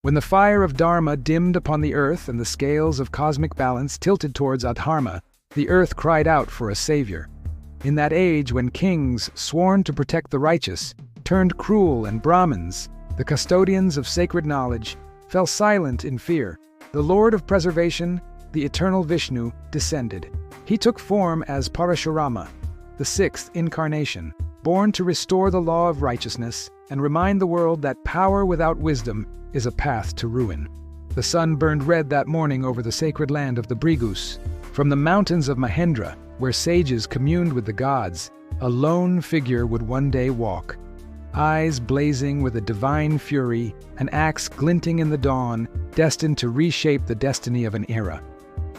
When the fire of Dharma dimmed upon the earth and the scales of cosmic balance tilted towards adharma, the earth cried out for a savior. In that age when kings, sworn to protect the righteous, turned cruel, and Brahmins, the custodians of sacred knowledge, fell silent in fear, the Lord of Preservation, the eternal Vishnu, descended. He took form as Parashurama, the sixth incarnation, born to restore the law of righteousness and remind the world that power without wisdom is a path to ruin. The sun burned red that morning over the sacred land of the Brigus. From the mountains of Mahendra, where sages communed with the gods, a lone figure would one day walk. Eyes blazing with a divine fury, an axe glinting in the dawn, destined to reshape the destiny of an era.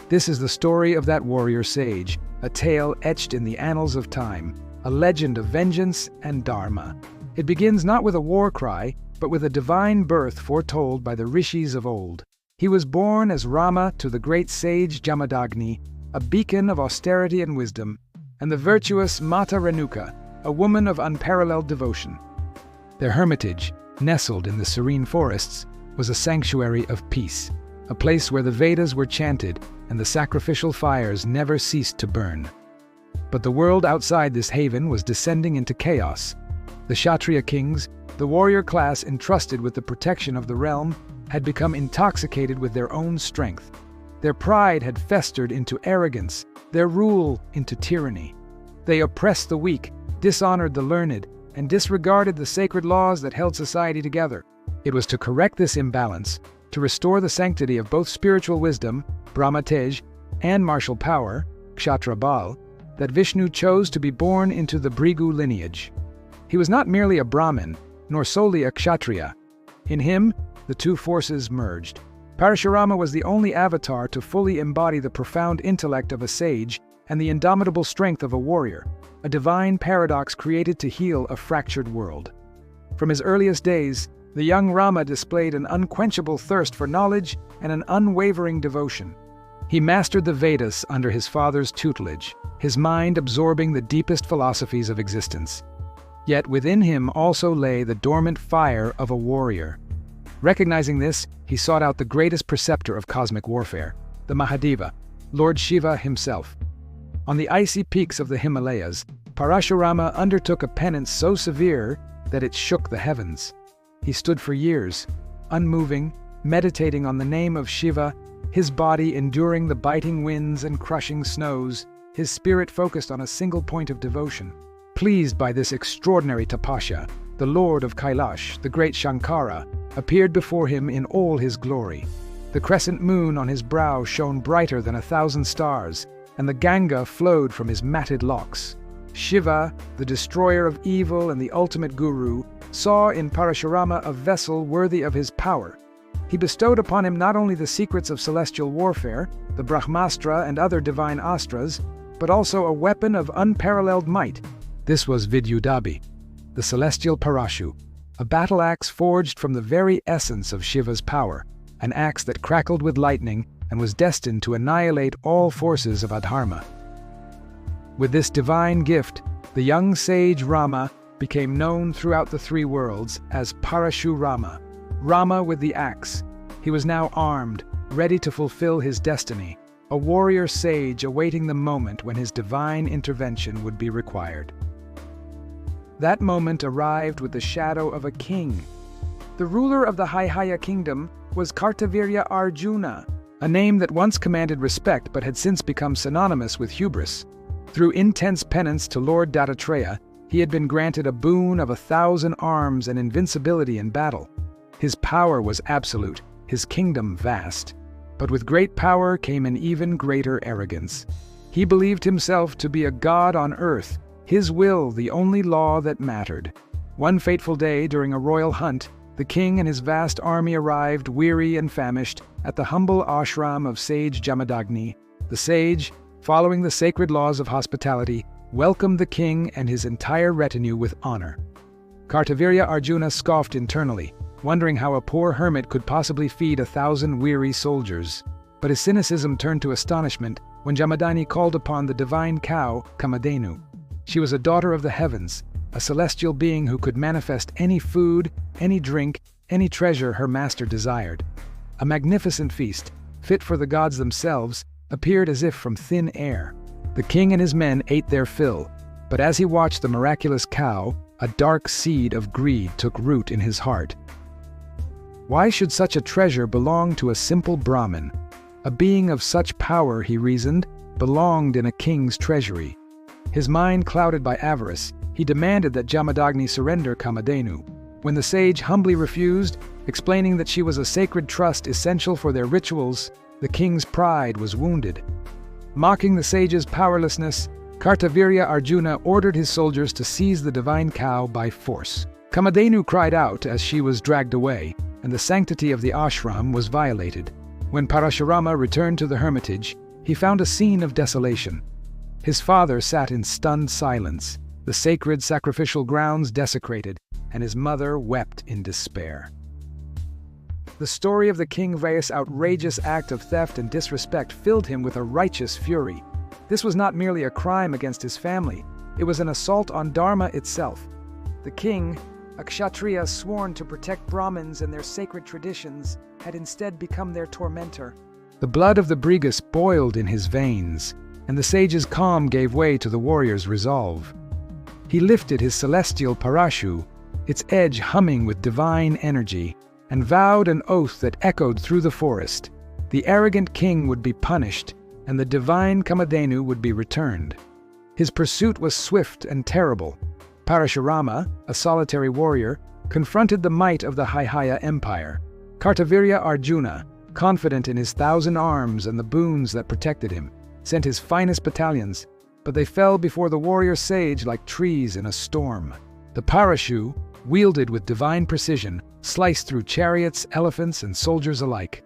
This is the story of that warrior sage, a tale etched in the annals of time, a legend of vengeance and dharma. It begins not with a war cry, but with a divine birth foretold by the rishis of old. He was born as Rama to the great sage Jamadagni, a beacon of austerity and wisdom, and the virtuous Mata Renuka, a woman of unparalleled devotion. Their hermitage, nestled in the serene forests, was a sanctuary of peace, a place where the Vedas were chanted and the sacrificial fires never ceased to burn. But the world outside this haven was descending into chaos. The Kshatriya kings, the warrior class entrusted with the protection of the realm, had become intoxicated with their own strength. Their pride had festered into arrogance, their rule into tyranny. They oppressed the weak, dishonored the learned, and disregarded the sacred laws that held society together. It was to correct this imbalance, to restore the sanctity of both spiritual wisdom, Brahmatej, and martial power, Kshatra Bal, that Vishnu chose to be born into the Brigu lineage. He was not merely a Brahmin, nor solely a Kshatriya. In him, the two forces merged. Parashurama was the only avatar to fully embody the profound intellect of a sage and the indomitable strength of a warrior, a divine paradox created to heal a fractured world. From his earliest days, the young Rama displayed an unquenchable thirst for knowledge and an unwavering devotion. He mastered the Vedas under his father's tutelage, his mind absorbing the deepest philosophies of existence. Yet within him also lay the dormant fire of a warrior. Recognizing this, he sought out the greatest preceptor of cosmic warfare, the Mahadeva, Lord Shiva himself. On the icy peaks of the Himalayas, Parashurama undertook a penance so severe that it shook the heavens. He stood for years, unmoving, meditating on the name of Shiva, his body enduring the biting winds and crushing snows, his spirit focused on a single point of devotion. Pleased by this extraordinary tapasya, the Lord of Kailash, the great Shankara, appeared before him in all his glory. The crescent moon on his brow shone brighter than 1,000 stars, and the Ganga flowed from his matted locks. Shiva, the destroyer of evil and the ultimate guru, saw in Parashurama a vessel worthy of his power. He bestowed upon him not only the secrets of celestial warfare, the Brahmastra and other divine astras, but also a weapon of unparalleled might. This was Vidyudabhi, the celestial Parashu, a battle axe forged from the very essence of Shiva's power, an axe that crackled with lightning and was destined to annihilate all forces of adharma. With this divine gift, the young sage Rama became known throughout the three worlds as Parashurama, Rama with the axe. He was now armed, ready to fulfill his destiny, a warrior sage awaiting the moment when his divine intervention would be required. That moment arrived with the shadow of a king. The ruler of the Haihaya kingdom was Kartavirya Arjuna, a name that once commanded respect but had since become synonymous with hubris. Through intense penance to Lord Dattatreya, he had been granted a boon of 1,000 arms and invincibility in battle. His power was absolute, his kingdom vast. But with great power came an even greater arrogance. He believed himself to be a god on earth, his will the only law that mattered. One fateful day during a royal hunt, the king and his vast army arrived, weary and famished, at the humble ashram of sage Jamadagni. The sage, following the sacred laws of hospitality, welcomed the king and his entire retinue with honor. Kartavirya Arjuna scoffed internally, wondering how a poor hermit could possibly feed 1,000 weary soldiers. But his cynicism turned to astonishment when Jamadagni called upon the divine cow, Kamadhenu. She was a daughter of the heavens, a celestial being who could manifest any food, any drink, any treasure her master desired. A magnificent feast, fit for the gods themselves, appeared as if from thin air. The king and his men ate their fill, but as he watched the miraculous cow, a dark seed of greed took root in his heart. Why should such a treasure belong to a simple Brahmin? A being of such power, he reasoned, belonged in a king's treasury. His mind clouded by avarice, he demanded that Jamadagni surrender Kamadhenu. When the sage humbly refused, explaining that she was a sacred trust essential for their rituals, the king's pride was wounded. Mocking the sage's powerlessness, Kartavirya Arjuna ordered his soldiers to seize the divine cow by force. Kamadhenu cried out as she was dragged away, and the sanctity of the ashram was violated. When Parashurama returned to the hermitage, he found a scene of desolation. His father sat in stunned silence, the sacred sacrificial grounds desecrated, and his mother wept in despair. The story of the King Vaya's outrageous act of theft and disrespect filled him with a righteous fury. This was not merely a crime against his family, it was an assault on Dharma itself. The king, a kshatriya sworn to protect Brahmins and their sacred traditions, had instead become their tormentor. The blood of the Brigus boiled in his veins, and the sage's calm gave way to the warrior's resolve. He lifted his celestial parashu, its edge humming with divine energy, and vowed an oath that echoed through the forest. The arrogant king would be punished, and the divine Kamadhenu would be returned. His pursuit was swift and terrible. Parashurama, a solitary warrior, confronted the might of the Haihaya Empire. Kartavirya Arjuna, confident in his 1,000 arms and the boons that protected him, sent his finest battalions, but they fell before the warrior sage like trees in a storm. The parashu, wielded with divine precision, sliced through chariots, elephants, and soldiers alike.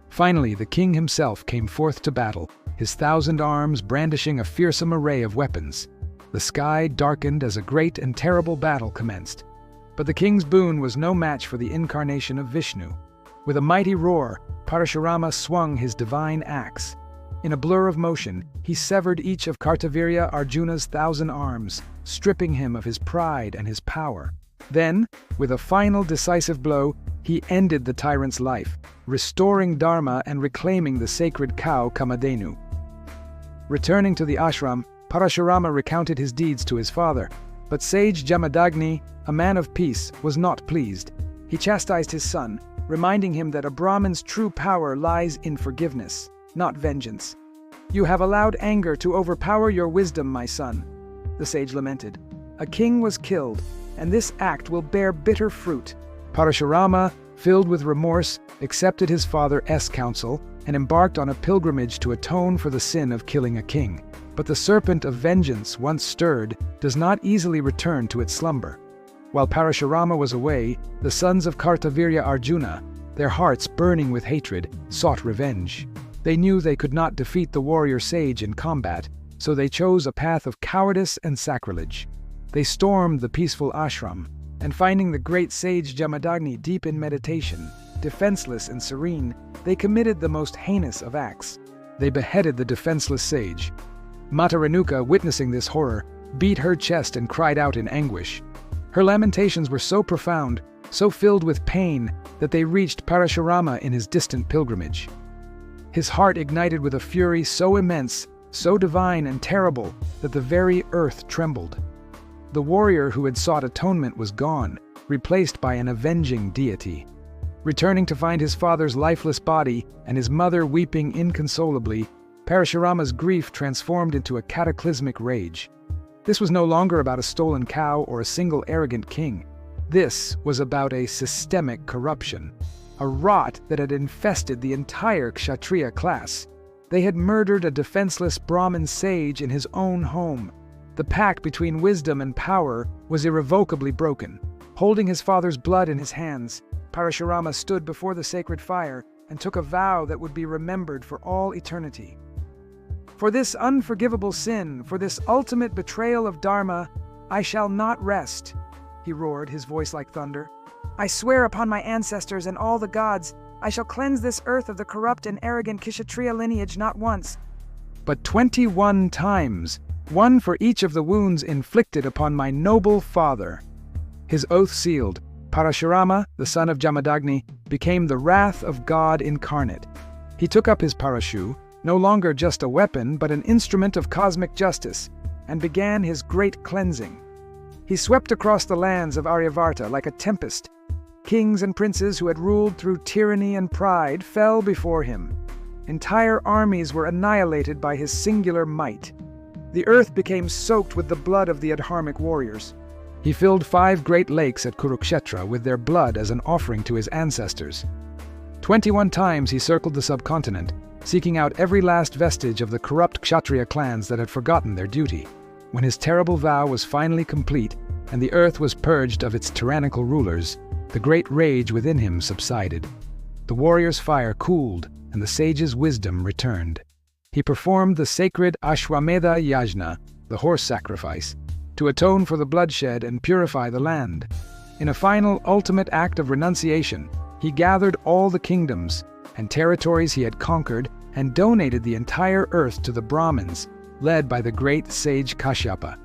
Finally, the king himself came forth to battle, his 1,000 arms brandishing a fearsome array of weapons. The sky darkened as a great and terrible battle commenced. But the king's boon was no match for the incarnation of Vishnu. With a mighty roar, Parashurama swung his divine axe. In a blur of motion, he severed each of Kartavirya Arjuna's 1,000 arms, stripping him of his pride and his power. Then, with a final decisive blow, he ended the tyrant's life, restoring Dharma and reclaiming the sacred cow Kamadhenu. Returning to the ashram, Parashurama recounted his deeds to his father, but sage Jamadagni, a man of peace, was not pleased. He chastised his son, reminding him that a Brahmin's true power lies in forgiveness, not vengeance. "You have allowed anger to overpower your wisdom, my son," the sage lamented. "A king was killed, and this act will bear bitter fruit." Parashurama, filled with remorse, accepted his father's counsel and embarked on a pilgrimage to atone for the sin of killing a king. But the serpent of vengeance, once stirred, does not easily return to its slumber. While Parashurama was away, the sons of Kartavirya Arjuna, their hearts burning with hatred, sought revenge. They knew they could not defeat the warrior sage in combat, so they chose a path of cowardice and sacrilege. They stormed the peaceful ashram, and finding the great sage Jamadagni deep in meditation, defenseless and serene, they committed the most heinous of acts. They beheaded the defenseless sage. Mata Renuka, witnessing this horror, beat her chest and cried out in anguish. Her lamentations were so profound, so filled with pain, that they reached Parashurama in his distant pilgrimage. His heart ignited with a fury so immense, so divine and terrible, that the very earth trembled. The warrior who had sought atonement was gone, replaced by an avenging deity. Returning to find his father's lifeless body and his mother weeping inconsolably, Parashurama's grief transformed into a cataclysmic rage. This was no longer about a stolen cow or a single arrogant king. This was about a systemic corruption, a rot that had infested the entire kshatriya class. They had murdered a defenseless Brahmin sage in his own home. The pact between wisdom and power was irrevocably broken. Holding his father's blood in his hands, Parashurama stood before the sacred fire and took a vow that would be remembered for all eternity. "For this unforgivable sin, for this ultimate betrayal of Dharma, I shall not rest," he roared, his voice like thunder. "I swear upon my ancestors and all the gods, I shall cleanse this earth of the corrupt and arrogant Kshatriya lineage not once, but 21 times, one for each of the wounds inflicted upon my noble father." His oath sealed, Parashurama, the son of Jamadagni, became the wrath of God incarnate. He took up his parashu, no longer just a weapon but an instrument of cosmic justice, and began his great cleansing. He swept across the lands of Aryavarta like a tempest. Kings and princes who had ruled through tyranny and pride fell before him. Entire armies were annihilated by his singular might. The earth became soaked with the blood of the adharmic warriors. He filled 5 great lakes at Kurukshetra with their blood as an offering to his ancestors. 21 times he circled the subcontinent, seeking out every last vestige of the corrupt Kshatriya clans that had forgotten their duty. When his terrible vow was finally complete, and the earth was purged of its tyrannical rulers, the great rage within him subsided. The warrior's fire cooled, and the sage's wisdom returned. He performed the sacred Ashwamedha Yajna, the horse sacrifice, to atone for the bloodshed and purify the land. In a final, ultimate act of renunciation, he gathered all the kingdoms and territories he had conquered and donated the entire earth to the Brahmins, led by the great sage Kashyapa.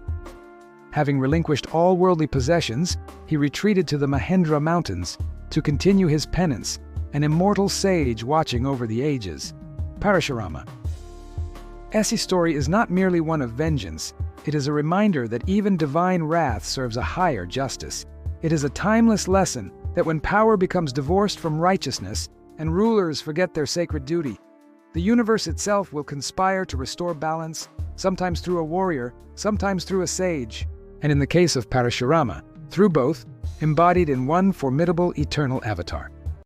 Having relinquished all worldly possessions, he retreated to the Mahendra Mountains to continue his penance, an immortal sage watching over the ages. Parashurama. Esi's story is not merely one of vengeance. It is a reminder that even divine wrath serves a higher justice. It is a timeless lesson that when power becomes divorced from righteousness and rulers forget their sacred duty, the universe itself will conspire to restore balance, sometimes through a warrior, sometimes through a sage, and in the case of Parashurama, through both, embodied in one formidable eternal avatar.